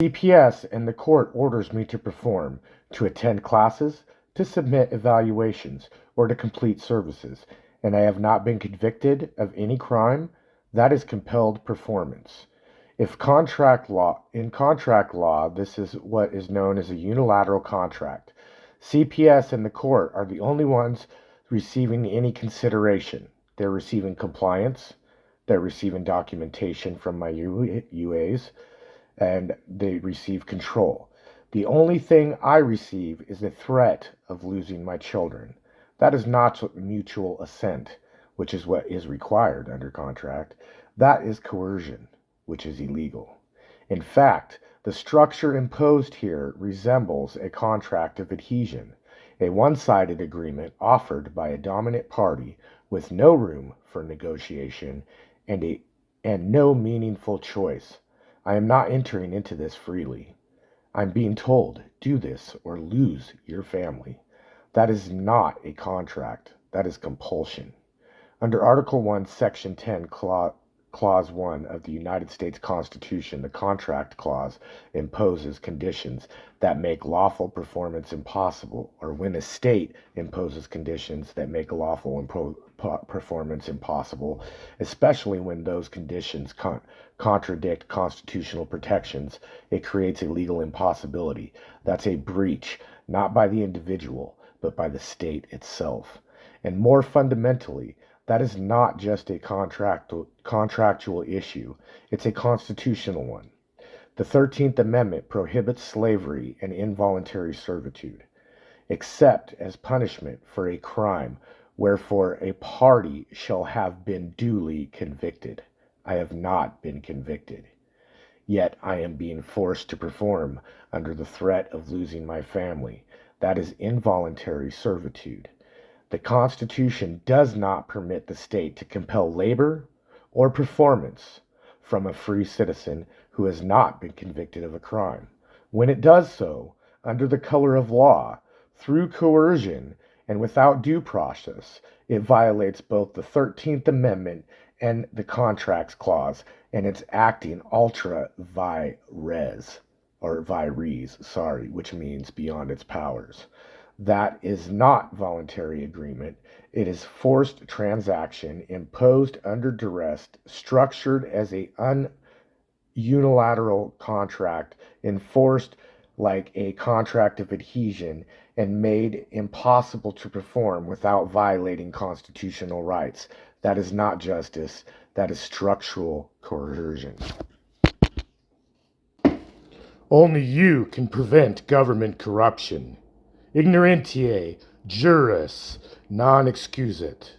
CPS and the court orders me to perform, to attend classes, to submit evaluations, or to complete services, and I have not been convicted of any crime. That is compelled performance. In contract law, this is what is known as a unilateral contract. CPS and the court are the only ones receiving any consideration. They're receiving compliance, they're receiving documentation from my UAs, and they receive control. The only thing I receive is the threat of losing my children. That is not mutual assent, which is what is required under contract. That is coercion, which is illegal. In fact, the structure imposed here resembles a contract of adhesion, a one-sided agreement offered by a dominant party with no room for negotiation and no meaningful choice. I am not entering into this freely. I'm being told, do this or lose your family. That is not a contract. That is compulsion. Under Article 1, Section 10, Clause 1 of the United States Constitution, the Contract Clause imposes conditions that make lawful performance impossible, or when a state imposes conditions that make lawful performance impossible, especially when those conditions contradict constitutional protections, it creates a legal impossibility. That's a breach, not by the individual, but by the state itself. And more fundamentally, that is not just a contractual issue, it's a constitutional one. The 13th Amendment prohibits slavery and involuntary servitude, except as punishment for a crime wherefore a party shall have been duly convicted. I have not been convicted, yet I am being forced to perform under the threat of losing my family. That is involuntary servitude. The Constitution does not permit the state to compel labor or performance from a free citizen who has not been convicted of a crime. When it does so, under the color of law, through coercion and without due process, it violates both the 13th Amendment and the Contracts Clause, and it's acting ultra vires, which means beyond its powers. That is not voluntary agreement. It is forced transaction imposed under duress, structured as a unilateral contract, enforced like a contract of adhesion, and made impossible to perform without violating constitutional rights. That is not justice. That is structural coercion. Only you can prevent government corruption. Ignorantiae juris non excusat.